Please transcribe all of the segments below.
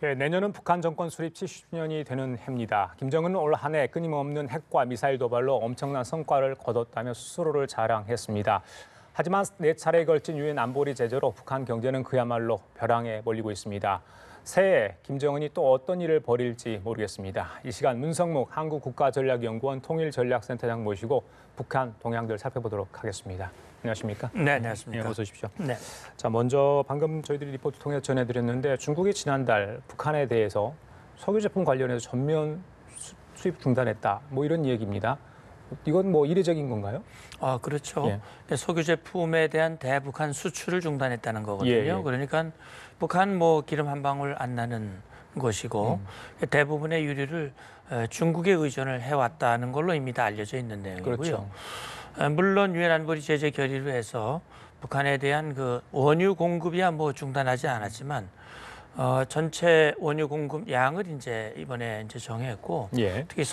네, 내년은 북한 정권 수립 70주년이 되는 해입니다. 김정은은 올 한 해 끊임없는 핵과 미사일 도발로 엄청난 성과를 거뒀다며 스스로를 자랑했습니다. 하지만 4차례에 걸친 유엔 안보리 제재로 북한 경제는 그야말로 벼랑에 몰리고 있습니다. 새해 김정은이 또 어떤 일을 벌일지 모르겠습니다. 이 시간 문성묵 한국국가전략연구원 통일전략센터장 모시고 북한 동향들 살펴보도록 하겠습니다. 안녕하십니까? 네, 안녕하십니까? 네, 어서 오십시오. 네. 자, 먼저 방금 저희들이 리포트 통해서 전해드렸는데 중국이 지난달 북한에 대해서 석유 제품 관련해서 전면 수입 중단했다. 뭐 이런 얘기입니다. 이건 뭐 이례적인 건가요? 아, 그렇죠. 예. 석유 제품에 대한 대북한 수출을 중단했다는 거거든요. 예, 예. 그러니까 북한 뭐 기름 한 방울 안 나는 것이고 대부분의 유류를 중국에 의존을 해왔다는 걸로 이미 다 알려져 있는 내용이고요. 그렇죠. 물론 유엔 안보리 제재 결의로 해서 북한에 대한 그 원유 공급이야 뭐 중단하지 않았지만 전체 원유 공급 양을 이제 이번에 이제 정했고 예. 특히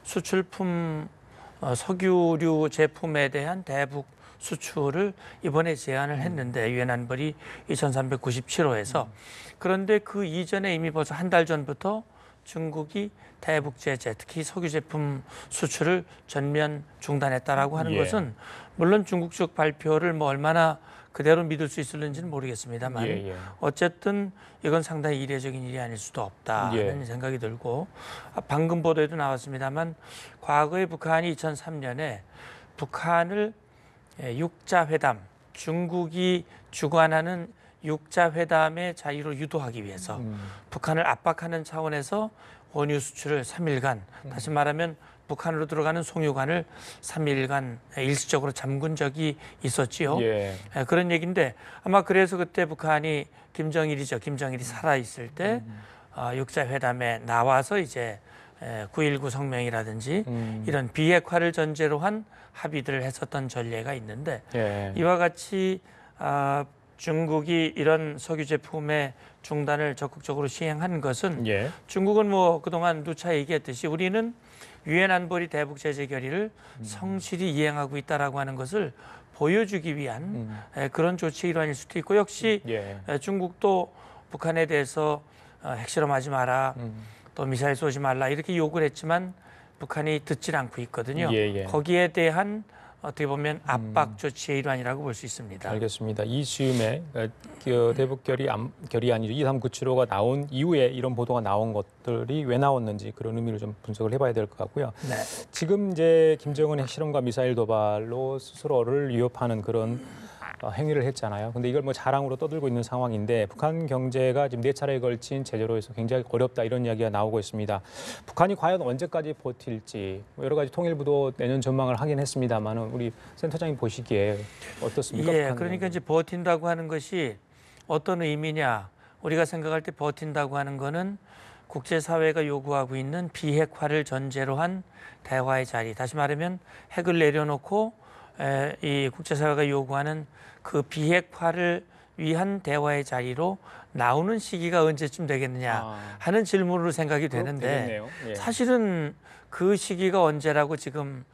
수출품 석유류 제품에 대한 대북 수출을 이번에 제한을 했는데 유엔 안보리 2397호에서 그런데 그 이전에 이미 벌써 한 달 전부터 중국이 대북 제재, 특히 석유 제품 수출을 전면 중단했다라고 하는 것은 물론 중국 측 발표를 뭐 얼마나 그대로 믿을 수 있을는지는 모르겠습니다만 어쨌든 이건 상당히 이례적인 일이 아닐 수도 없다는 생각이 들고 방금 보도에도 나왔습니다만 과거에 북한이 2003년에 북한을 육자회담, 중국이 주관하는 육자회담의 자리로 유도하기 위해서 북한을 압박하는 차원에서 원유 수출을 3일간 다시 말하면 북한으로 들어가는 송유관을 3일간 일시적으로 잠근 적이 있었지요. 그런 얘기인데 아마 그래서 그때 북한이 김정일이 살아있을 때 육자회담에 나와서 이제 9.19 성명이라든지 이런 비핵화를 전제로 한 합의들을 했었던 전례가 있는데 이와 같이 중국이 이런 석유 제품의 중단을 적극적으로 시행한 것은 중국은 뭐 그동안 누차 얘기했듯이 우리는 유엔 안보리 대북 제재 결의를 성실히 이행하고 있다라고 하는 것을 보여주기 위한 그런 조치의 일환일 수도 있고 역시 중국도 북한에 대해서 핵실험하지 마라, 또 미사일 쏘지 말라 이렇게 요구를 했지만 북한이 듣질 않고 있거든요. 거기에 대한 어떻게 보면 압박 조치의 일환이라고 볼 수 있습니다. 알겠습니다. 이 즈음에 대북 결의안이 2397호가 나온 이후에 이런 보도가 나온 것들이 왜 나왔는지 그런 의미를 좀 분석을 해봐야 될 것 같고요. 지금 이제 김정은의 핵실험과 미사일 도발로 스스로를 위협하는 그런 행위를 했잖아요. 근데 이걸 뭐 자랑으로 떠들고 있는 상황인데 북한 경제가 지금 4차례에 걸친 제재로 해서 굉장히 어렵다 이런 이야기가 나오고 있습니다. 북한이 과연 언제까지 버틸지 여러 가지 통일부도 내년 전망을 하긴 했습니다만 우리 센터장님 보시기에 어떻습니까? 그러니까 이제 버틴다고 하는 것이 어떤 의미냐? 우리가 생각할 때 버틴다고 하는 거는 국제사회가 요구하고 있는 비핵화를 전제로 한 대화의 자리. 다시 말하면 핵을 내려놓고 이 국제사회가 요구하는 그 비핵화를 위한 대화의 자리로 나오는 시기가 언제쯤 되겠느냐 하는 질문으로 생각이 되는데 사실은 그 시기가 언제라고 지금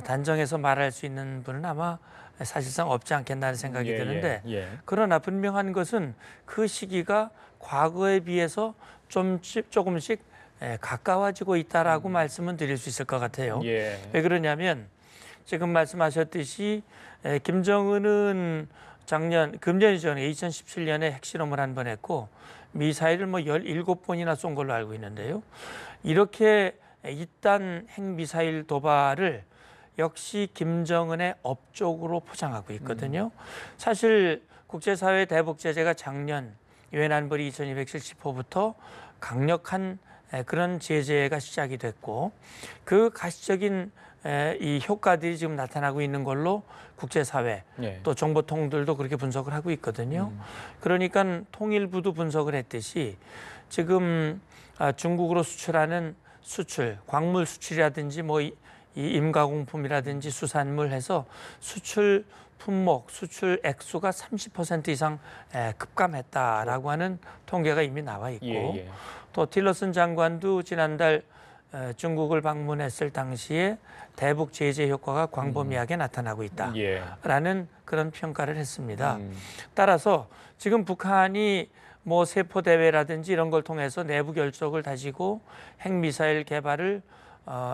단정해서 말할 수 있는 분은 아마 사실상 없지 않겠나는 생각이 드는데 그러나 분명한 것은 그 시기가 과거에 비해서 조금씩 가까워지고 있다라고 말씀은 드릴 수 있을 것 같아요. 왜 그러냐면 지금 말씀하셨듯이 김정은은 금년 전에 2017년에 핵실험을 한 번 했고 미사일을 뭐 17번이나 쏜 걸로 알고 있는데요. 이렇게 이딴 핵미사일 도발을 역시 김정은의 업적으로 포장하고 있거든요. 사실 국제사회 대북 제재가 작년 유엔 안보리 2270호부터 강력한 그런 제재가 시작이 됐고 그 가시적인 이 효과들이 지금 나타나고 있는 걸로 국제사회 또 정보통들도 그렇게 분석을 하고 있거든요. 그러니까 통일부도 분석을 했듯이 지금 중국으로 수출하는 광물 수출이라든지 뭐 이 임가공품이라든지 수산물 해서 수출 품목, 수출 액수가 30% 이상 급감했다라고 하는 통계가 이미 나와 있고 또 틸러슨 장관도 지난달 중국을 방문했을 당시에 대북 제재 효과가 광범위하게 나타나고 있다라는 그런 평가를 했습니다. 따라서 지금 북한이 뭐 세포 대회라든지 이런 걸 통해서 내부 결속을 다지고 핵미사일 개발을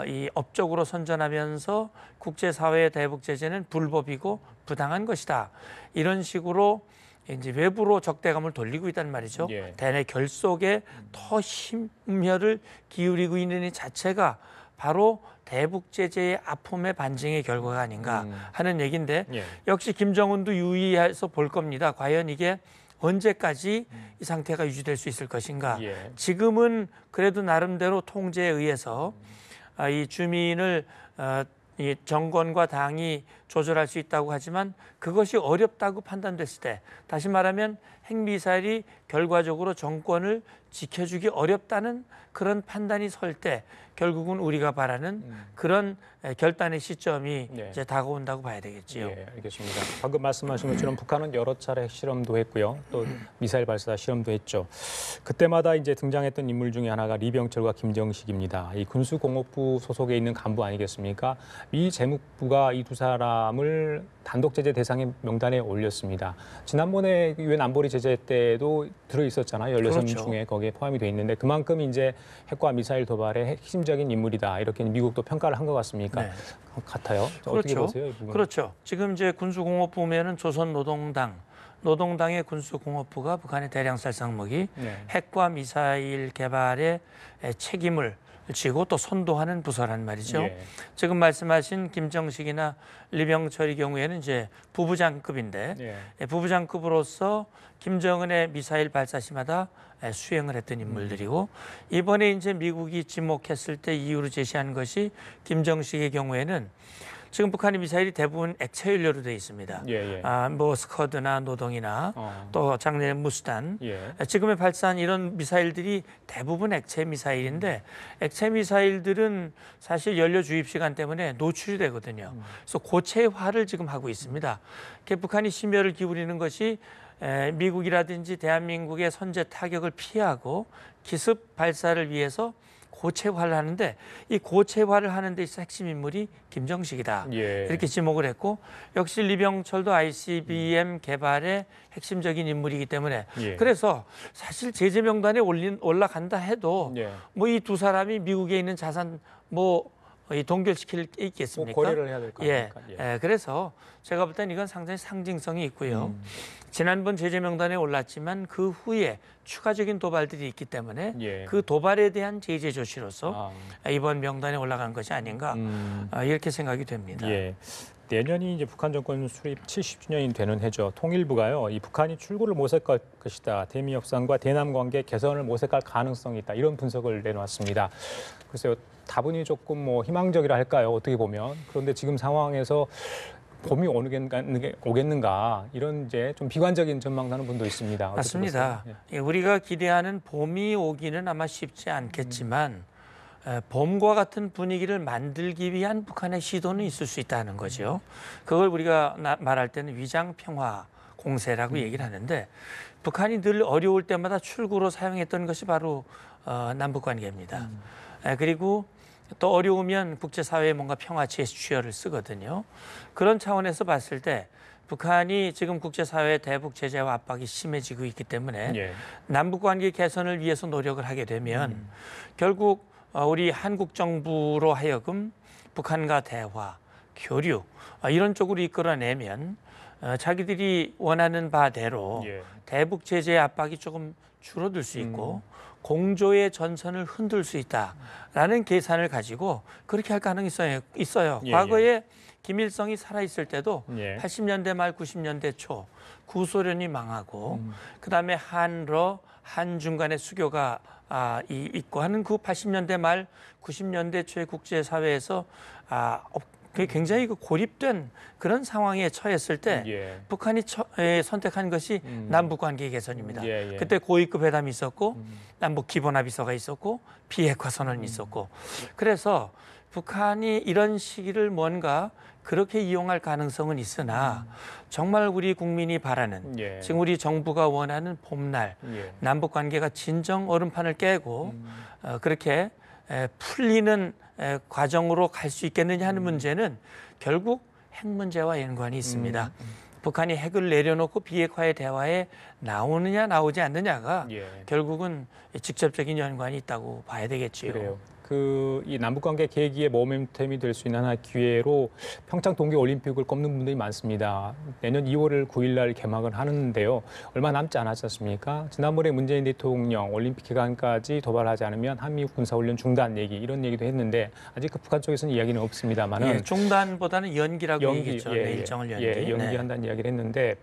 이 업적으로 선전하면서 국제사회의 대북 제재는 불법이고 부당한 것이다. 이런 식으로 이제 외부로 적대감을 돌리고 있단 말이죠. 예. 대내 결속에 더 심혈을 기울이고 있는 이 자체가 바로 대북 제재의 아픔의 반증의 결과가 아닌가 하는 얘기인데 예. 역시 김정은도 유의해서 볼 겁니다. 과연 이게 언제까지 이 상태가 유지될 수 있을 것인가. 예. 지금은 그래도 나름대로 통제에 의해서 이 주민을 이 정권과 당이 조절할 수 있다고 하지만 그것이 어렵다고 판단됐을 때 다시 말하면 핵미사일이 결과적으로 정권을 지켜주기 어렵다는 그런 판단이 설 때 결국은 우리가 바라는 그런 결단의 시점이 네. 이제 다가온다고 봐야 되겠지요. 예, 알겠습니다. 방금 말씀하신 것처럼 북한은 여러 차례 핵실험도 했고요. 또 미사일 발사 실험도 했죠. 그때마다 이제 등장했던 인물 중에 하나가 리병철과 김정식입니다. 이 군수공업부 소속에 있는 간부 아니겠습니까? 미 재무부가 이 두 사람을 단독 제재 대상의 명단에 올렸습니다. 지난번에 유엔 안보리 제재 때도 들어 있었잖아요. 16명 그렇죠. 중에 거기에 포함이 돼 있는데 그만큼 이제 핵과 미사일 도발의 핵심적인 인물이다. 이렇게 미국도 평가를 한 것 같습니까? 네. 같아요. 어떻게 그렇죠. 보세요, 이 부분? 그렇죠. 지금 이제 군수공업부면은 노동당의 군수공업부가 북한의 대량 살상무기 네. 핵과 미사일 개발에 책임을 지고 또 선도하는 부서란 말이죠. 예. 지금 말씀하신 김정식이나 리병철의 경우에는 이제 부부장급인데 예. 부부장급으로서 김정은의 미사일 발사 시마다 수행을 했던 인물들이고 이번에 이제 미국이 지목했을 때 이유로 제시한 것이 김정식의 경우에는 지금 북한의 미사일이 대부분 액체 연료로 되어 있습니다. 예. 뭐 스커드나 노동이나 또 작년에 무스탄 예. 지금에 발사한 이런 미사일들이 대부분 액체 미사일인데 액체 미사일들은 사실 연료 주입 시간 때문에 노출이 되거든요. 그래서 고체화를 지금 하고 있습니다. 북한이 심혈을 기울이는 것이 미국이라든지 대한민국의 선제 타격을 피하고 기습 발사를 위해서 고체화를 하는데 이 고체화를 하는 데 있어 핵심 인물이 김정식이다. 예. 이렇게 지목을 했고 역시 리병철도 ICBM 개발의 핵심적인 인물이기 때문에 예. 그래서 사실 제재 명단에 올라간다 해도 예. 뭐 이 두 사람이 미국에 있는 자산 이 동결시킬 게 있겠습니까? 뭐 거래를 해야 될 거 아닙니까? 예. 그래서 제가 볼 때는 이건 상당히 상징성이 있고요. 지난번 제재 명단에 올랐지만 그 후에 추가적인 도발들이 있기 때문에 예. 그 도발에 대한 제재 조치로서 이번 명단에 올라간 것이 아닌가 이렇게 생각이 됩니다. 예. 내년이 이제 북한 정권 수립 70주년이 되는 해죠. 통일부가요, 이 북한이 출구를 모색할 것이다. 대미 협상과 대남 관계 개선을 모색할 가능성이 있다. 이런 분석을 내놓았습니다. 글쎄요, 다분히 조금 뭐 희망적이라 할까요? 어떻게 보면. 그런데 지금 상황에서 봄이 오겠는가 이런 이제 좀 비관적인 전망하는 분도 있습니다. 어떻게 맞습니다. 보세요? 예, 우리가 기대하는 봄이 오기는 아마 쉽지 않겠지만 봄과 같은 분위기를 만들기 위한 북한의 시도는 있을 수 있다는 거죠. 그걸 우리가 말할 때는 위장 평화 공세라고 얘기를 하는데 북한이 늘 어려울 때마다 출구로 사용했던 것이 바로 남북 관계입니다. 그리고 또 어려우면 국제사회에 뭔가 평화 제스처를 쓰거든요. 그런 차원에서 봤을 때 북한이 지금 국제사회의 대북 제재와 압박이 심해지고 있기 때문에 예. 남북관계 개선을 위해서 노력을 하게 되면 결국 우리 한국 정부로 하여금 북한과 대화, 교류 이런 쪽으로 이끌어내면 자기들이 원하는 바대로 예. 대북 제재의 압박이 조금 줄어들 수 있고 공조의 전선을 흔들 수 있다라는 계산을 가지고 그렇게 할 가능성이 있어요. 예, 과거에 김일성이 살아있을 때도 예. 80년대 말 90년대 초 구소련이 망하고 그다음에 한중 간의 수교가 있고 하는 그 80년대 말 90년대 초의 국제사회에서 그게 굉장히 고립된 그런 상황에 처했을 때 예. 북한이 선택한 것이 남북관계 개선입니다. 예. 그때 고위급 회담이 있었고 남북 기본합의서가 있었고 비핵화 선언이 있었고 그래서 북한이 이런 시기를 뭔가 그렇게 이용할 가능성은 있으나 정말 우리 국민이 바라는 예. 지금 우리 정부가 원하는 봄날 예. 남북관계가 진정 얼음판을 깨고 그렇게 풀리는 과정으로 갈 수 있겠느냐 하는 문제는 결국 핵 문제와 연관이 있습니다. 북한이 핵을 내려놓고 비핵화의 대화에 나오느냐 나오지 않느냐가 결국은 직접적인 연관이 있다고 봐야 되겠지요. 그래요. 이 남북 관계 계기의 모멘텀이 될 수 있는 하나의 기회로 평창 동계 올림픽을 꼽는 분들이 많습니다. 내년 2월 9일 날 개막을 하는데요. 얼마 남지 않았지 않습니까? 지난번에 문재인 대통령 올림픽 기간까지 도발하지 않으면 한미 군사훈련 중단 이런 얘기도 했는데 아직 그 북한 쪽에서는 이야기는 없습니다만은 중단보다는 연기라고 얘기했죠. 네, 일정을 연기. 연기한다는 이야기를 했는데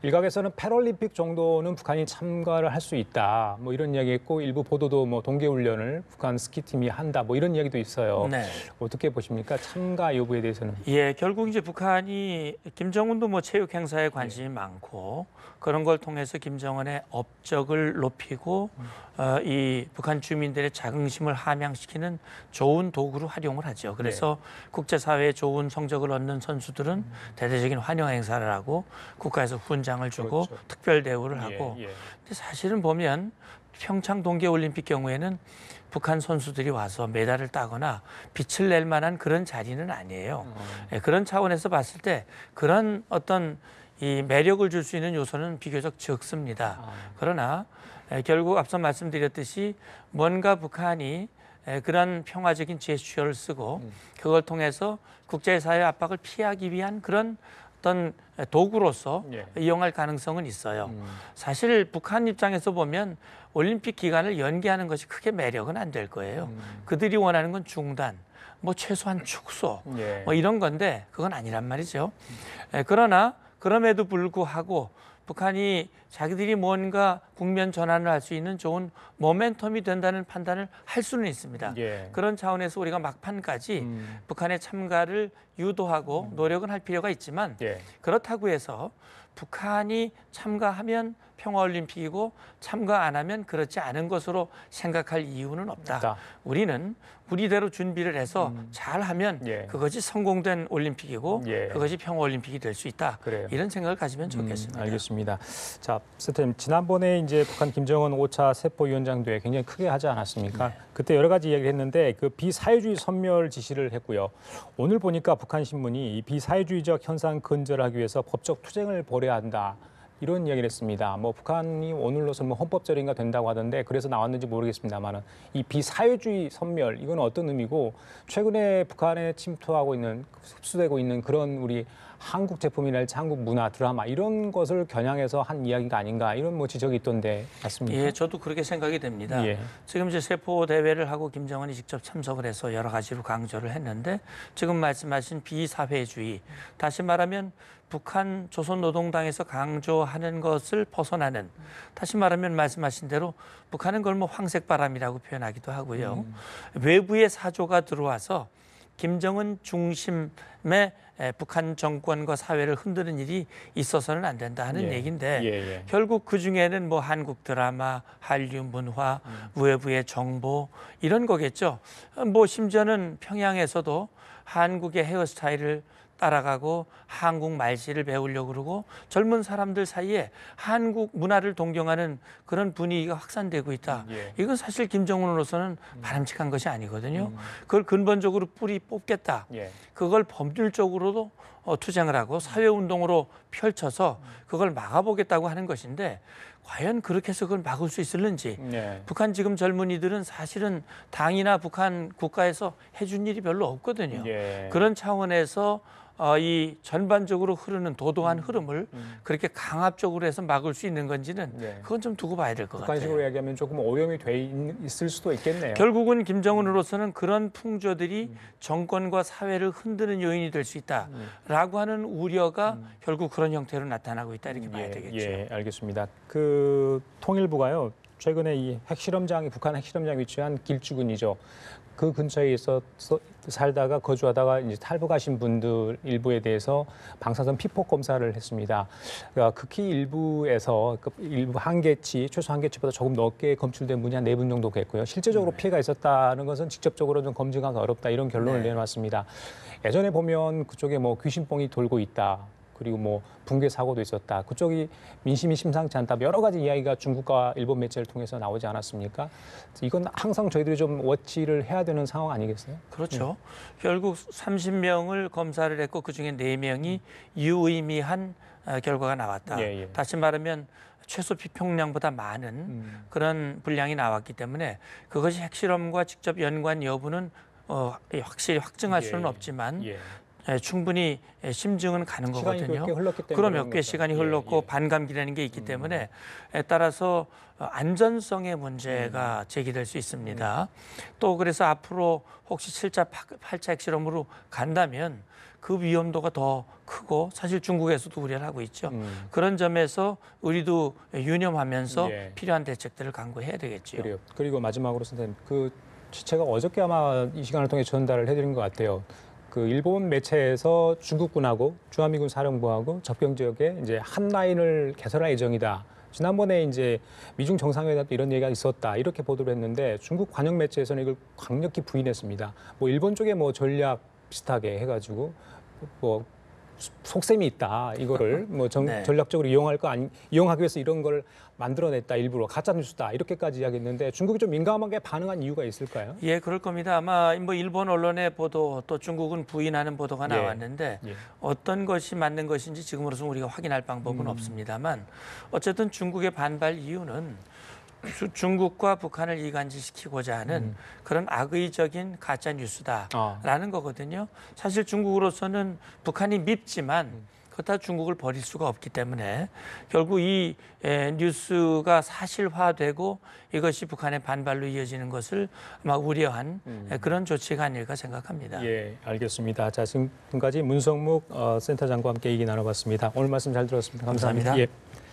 일각에서는 패럴림픽 정도는 북한이 참가를 할 수 있다. 뭐 이런 이야기했고 일부 보도도 뭐 동계훈련을 북한 스키팀이 한다. 뭐 이런 이야기도 있어요. 네. 어떻게 보십니까? 참가 여부에 대해서는? 결국 이제 북한이 김정은도 뭐 체육 행사에 관심이 많고 그런 걸 통해서 김정은의 업적을 높이고 이 북한 주민들의 자긍심을 함양시키는 좋은 도구로 활용을 하죠. 그래서 국제사회에 좋은 성적을 얻는 선수들은 대대적인 환영 행사를 하고 국가에서 훈장을 주고 특별 대우를 하고 근데 사실은 보면 평창 동계올림픽 경우에는 북한 선수들이 와서 메달을 따거나 빛을 낼 만한 그런 자리는 아니에요. 그런 차원에서 봤을 때 그런 어떤 이 매력을 줄 수 있는 요소는 비교적 적습니다. 그러나 결국 앞서 말씀드렸듯이 뭔가 북한이 그런 평화적인 제스처를 쓰고 그걸 통해서 국제사회 압박을 피하기 위한 그런 어떤 도구로서 이용할 가능성은 있어요. 사실 북한 입장에서 보면 올림픽 기간을 연기하는 것이 크게 매력은 안 될 거예요. 그들이 원하는 건 중단, 뭐 최소한 축소, 뭐 이런 건데 그건 아니란 말이죠. 그러나 그럼에도 불구하고 북한이 자기들이 뭔가 국면 전환을 할 수 있는 좋은 모멘텀이 된다는 판단을 할 수는 있습니다. 그런 차원에서 우리가 막판까지 북한의 참가를 유도하고 노력은 할 필요가 있지만 그렇다고 해서 북한이 참가하면 평화올림픽이고 참가 안 하면 그렇지 않은 것으로 생각할 이유는 없다. 우리는 우리대로 준비를 해서 잘하면 그것이 성공된 올림픽이고 그것이 평화올림픽이 될 수 있다. 이런 생각을 가지면 좋겠습니다. 알겠습니다. 자, 스태님 지난번에 이제 북한 김정은 5차 세포위원장대회 굉장히 크게 하지 않았습니까? 그때 여러 가지 이야기를 했는데 그 비사회주의 선멸 지시를 했고요. 오늘 보니까 북한 신문이 이 비사회주의적 현상 근절하기 위해서 법적 투쟁을 벌여야 한다. 이런 이야기를 했습니다. 뭐 북한이 오늘로서 뭐 헌법 절인가 된다고 하던데 그래서 나왔는지 모르겠습니다만은 이 비사회주의 선멸 이건 어떤 의미고 최근에 북한에 침투하고 있는 흡수되고 있는 그런 우리 한국 제품이랄지 한국 문화 드라마 이런 것을 겨냥해서 한 이야기가 아닌가 이런 뭐 지적이 있던데 맞습니까? 저도 그렇게 생각이 됩니다. 지금 이제 세포 대회를 하고 김정은이 직접 참석을 해서 여러 가지로 강조를 했는데 지금 말씀하신 비사회주의 다시 말하면 북한 조선노동당에서 강조하는 것을 벗어나는 다시 말하면 말씀하신 대로 북한은 그걸 뭐 황색바람이라고 표현하기도 하고요. 외부의 사조가 들어와서 김정은 중심의 북한 정권과 사회를 흔드는 일이 있어서는 안 된다 하는 얘기인데 결국 그중에는 뭐 한국 드라마, 한류 문화, 외부의 정보 이런 거겠죠. 뭐 심지어는 평양에서도 한국의 헤어스타일을 따라가고 한국 말씨를 배우려고 그러고 젊은 사람들 사이에 한국 문화를 동경하는 그런 분위기가 확산되고 있다. 이건 사실 김정은으로서는 바람직한 것이 아니거든요. 그걸 근본적으로 뿌리 뽑겠다. 그걸 법률적으로도 투쟁을 하고 사회운동으로 펼쳐서 그걸 막아보겠다고 하는 것인데 과연 그렇게 해서 그걸 막을 수 있을는지 북한 지금 젊은이들은 사실은 당이나 북한 국가에서 해준 일이 별로 없거든요. 그런 차원에서 이 전반적으로 흐르는 도도한 흐름을 그렇게 강압적으로 해서 막을 수 있는 건지는 그건 좀 두고 봐야 될 것 같아요. 북한식으로 이야기하면 조금 오염이 돼 있을 수도 있겠네요. 결국은 김정은으로서는 그런 풍조들이 정권과 사회를 흔드는 요인이 될 수 있다라고 하는 우려가 결국 그런 형태로 나타나고 있다 이렇게 봐야 되겠죠. 알겠습니다. 그 통일부가요. 최근에 이 핵실험장이 북한 핵실험장 위치한 길주군이죠. 그 근처에 살다가 거주하다가 이제 탈북하신 분들 일부에 대해서 방사선 피폭 검사를 했습니다. 그러니까 극히 일부에서 일부 한계치, 최소 한계치보다 조금 넓게 검출된 분이 한 4분 정도 됐고요. 실제적으로 피해가 있었다는 것은 직접적으로 좀 검증하기 어렵다 이런 결론을 내놨습니다. 예전에 보면 그쪽에 뭐 귀신뽕이 돌고 있다. 그리고 뭐 붕괴 사고도 있었다. 그쪽이 민심이 심상치 않다. 여러 가지 이야기가 중국과 일본 매체를 통해서 나오지 않았습니까? 이건 항상 저희들이 좀 워치를 해야 되는 상황 아니겠어요? 그렇죠. 결국 30명을 검사를 했고 그중에 4명이 유의미한 결과가 나왔다. 예, 예. 다시 말하면 최소 비평량보다 많은 그런 분량이 나왔기 때문에 그것이 핵실험과 직접 연관 여부는 확실히 확증할 예, 수는 예. 없지만 예. 충분히 심증은 가는 시간이 거거든요. 꽤 흘렀기 때문에 그럼 그런 몇 개 거죠. 시간이 예, 흘렀고 예. 반감기라는 게 있기 때문에 따라서 안전성의 문제가 제기될 수 있습니다. 또 그래서 앞으로 혹시 7차, 8차 핵실험으로 간다면 그 위험도가 더 크고 사실 중국에서도 우려를 하고 있죠. 그런 점에서 우리도 유념하면서 예. 필요한 대책들을 강구해야 되겠죠. 그래요. 그리고 마지막으로 선생님, 제가 어저께 아마 이 시간을 통해 전달을 해드린 것 같아요. 그 일본 매체에서 중국군하고 주한미군 사령부하고 접경 지역에 이제 한 라인을 개설할 예정이다. 지난번에 이제 미중 정상회담 때 이런 얘기가 있었다. 이렇게 보도를 했는데 중국 관영 매체에서는 이걸 강력히 부인했습니다. 뭐 일본 쪽에 뭐 전략 비슷하게 해가지고 뭐 속셈이 있다. 이거를 뭐 네. 전략적으로 이용하기 위해서 이런 걸 만들어냈다. 일부러 가짜 뉴스다. 이렇게까지 이야기했는데 중국이 좀 민감하게 반응한 이유가 있을까요? 예, 그럴 겁니다. 아마 뭐 일본 언론의 보도 또 중국은 부인하는 보도가 예. 나왔는데 예. 어떤 것이 맞는 것인지 지금으로서는 우리가 확인할 방법은 없습니다만 어쨌든 중국의 반발 이유는 중국과 북한을 이간질시키고자 하는 그런 악의적인 가짜 뉴스다라는 거거든요. 사실 중국으로서는 북한이 밉지만 그렇다 중국을 버릴 수가 없기 때문에 결국 이 뉴스가 사실화되고 이것이 북한의 반발로 이어지는 것을 아마 우려한 그런 조치가 아닐까 생각합니다. 예, 알겠습니다. 자, 지금까지 문성묵 센터장과 함께 얘기 나눠봤습니다. 오늘 말씀 잘 들었습니다. 감사합니다. 감사합니다. 예.